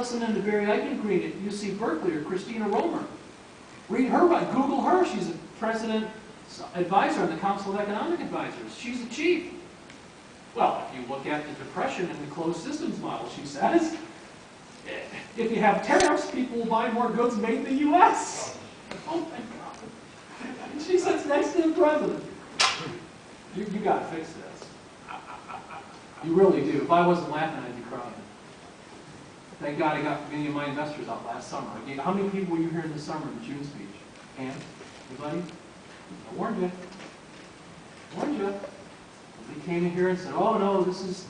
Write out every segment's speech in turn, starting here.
listening to Barry Eichengreen at UC Berkeley or Christina Romer. Read her, Google her. She's a president advisor on the Council of Economic Advisors. She's the chief. Well, if you look at the Depression and the closed systems model, she says, if you have tariffs, people will buy more goods made in the U.S. Oh my God. And she sits next to the president. You got to fix this. You really do. If I wasn't laughing, I'd be crying. Thank God I got many of my investors out last summer. How many people were you here in the summer in the June speech? Hands? Anybody? I warned you. I warned you. They came in here and said, "Oh no, this is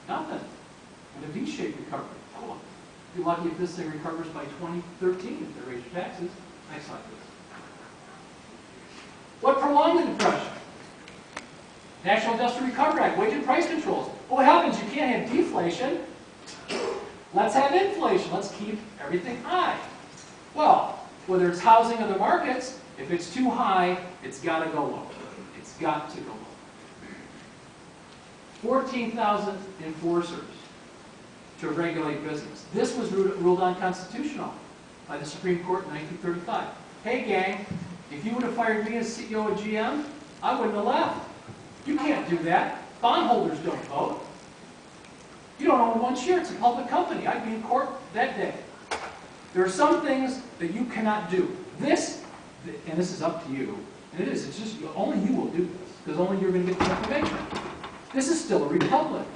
nothing." And a V-shaped recovery. Oh, be lucky if this thing recovers by 2013 if they raise your taxes. Next slide, please. What prolonged the Depression? National Industrial Recovery Act, wage and price controls. Well, what happens? You can't have deflation. Let's have inflation. Let's keep everything high. Well, whether it's housing or the markets, if it's too high, it's got to go low. It's got to go low. 14,000 enforcers to regulate business. This was ruled unconstitutional by the Supreme Court in 1935. Hey gang, if you would have fired me as CEO of GM, I wouldn't have left. You can't do that. Bondholders don't vote. You don't own one share. It's a public company. I'd be in court that day. There are some things that you cannot do. This, and this is up to you, and it is, it's just, only you will do this, because only you're going to get the information. This is still a republic.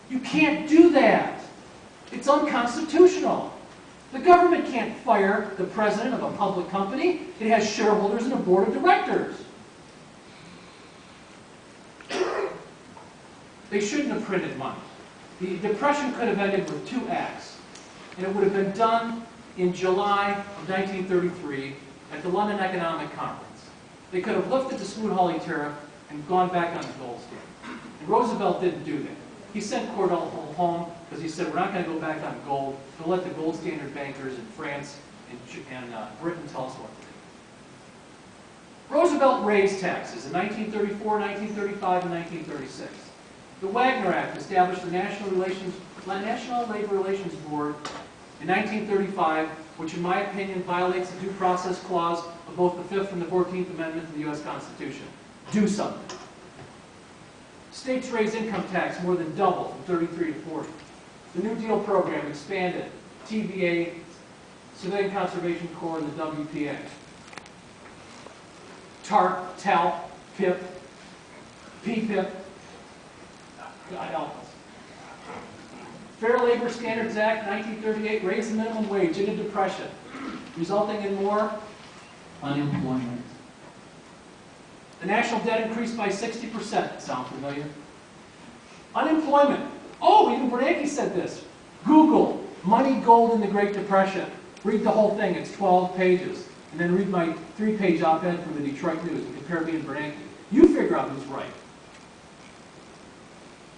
You can't do that. It's unconstitutional. The government can't fire the president of a public company. It has shareholders and a board of directors. They shouldn't have printed money. The Depression could have ended with 2 acts, and it would have been done in July of 1933 at the London Economic Conference. They could have lifted the Smoot-Hawley tariff and gone back on the gold standard. And Roosevelt didn't do that. He sent Cordell home because he said, we're not going to go back on gold. We'll let the gold standard bankers in France and Britain tell us what to do. Roosevelt raised taxes in 1934, 1935, and 1936. The Wagner Act established the National Labor Relations Board in 1935, which in my opinion violates the due process clause of both the 5th and the 14th Amendment to the U.S. Constitution. Do something. States raised income tax more than double from 33 to 40. The New Deal program expanded TVA, Civilian Conservation Corps, and the WPA. TARP, TALP, PIP, PPIP, God help us. Fair Labor Standards Act, 1938, raised the minimum wage in a depression, resulting in more unemployment. The national debt increased by 60%. Sound familiar? Unemployment. Oh, even Bernanke said this. Google, money, gold in the Great Depression. Read the whole thing. It's 12 pages. And then read my 3-page op-ed from the Detroit News and compare me and Bernanke. You figure out who's right.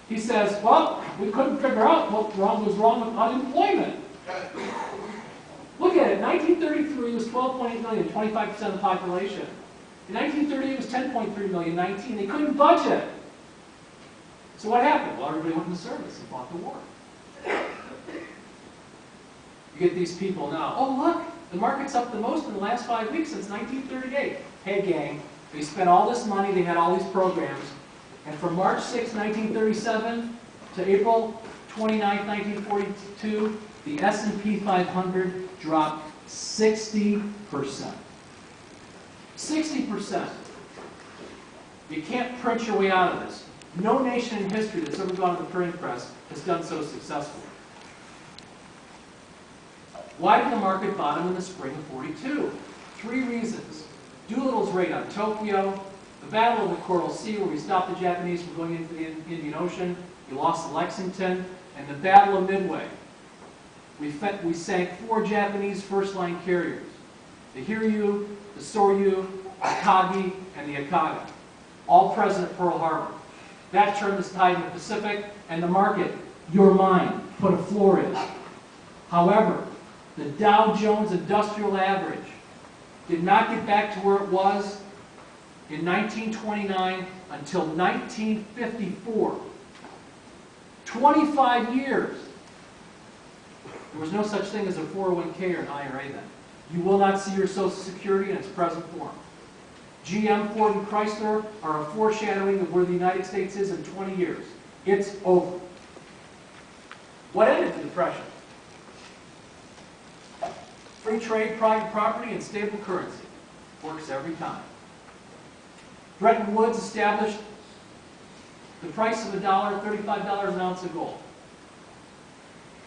He says, well, we couldn't figure out what was wrong with unemployment. Look at it. 1933 was 12.8 million, 25% of the population. In 1938 it was 10.3 million, 19. They couldn't budget. So what happened? Well, everybody went in the service and fought the war. You get these people now. Oh, look, the market's up the most in the last 5 weeks since 1938. Hey, gang, they spent all this money, they had all these programs, and from March 6, 1937 to April 29, 1942, the S&P 500 dropped 60%. 60%. You can't print your way out of this. No nation in history that's ever gone to the printing press has done so successfully. Why did the market bottom in the spring of 42? 3 reasons. Doolittle's raid on Tokyo, the Battle of the Coral Sea, where we stopped the Japanese from going into the Indian Ocean, we lost Lexington, and the Battle of Midway. We sank 4 Japanese first-line carriers, the Hiryu, the Soryu, Akagi, and the Akaga, all present at Pearl Harbor. That turned the tide in the Pacific, and the market, your mind, put a floor in. However, the Dow Jones Industrial Average did not get back to where it was in 1929 until 1954. 25 years. There was no such thing as a 401k or an IRA then. You will not see your Social Security in its present form. GM, Ford, and Chrysler are a foreshadowing of where the United States is in 20 years. It's over. What ended the Depression? Free trade, private property, and stable currency. Works every time. Bretton Woods established the price of $1, $35 an ounce of gold.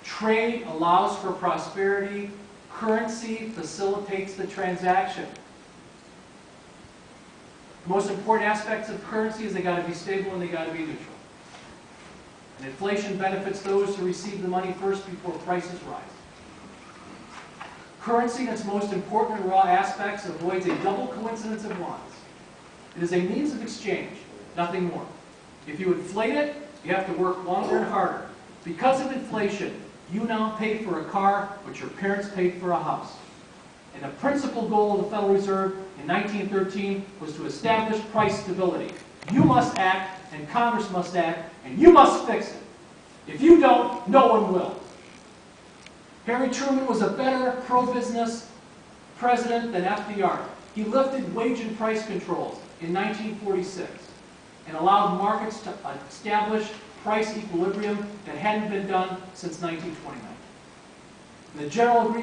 Trade allows for prosperity. Currency facilitates the transaction. The most important aspects of currency is they got to be stable and they got to be neutral. And inflation benefits those who receive the money first before prices rise. Currency, in its most important and raw aspects, avoids a double coincidence of wants. It is a means of exchange, nothing more. If you inflate it, you have to work longer and harder. Because of inflation, you now pay for a car what your parents paid for a house. And the principal goal of the Federal Reserve in 1913 was to establish price stability. You must act, and Congress must act, and you must fix it. If you don't, no one will. Harry Truman was a better pro-business president than FDR. He lifted wage and price controls in 1946 and allowed markets to establish price equilibrium that hadn't been done since 1929. And the general agreement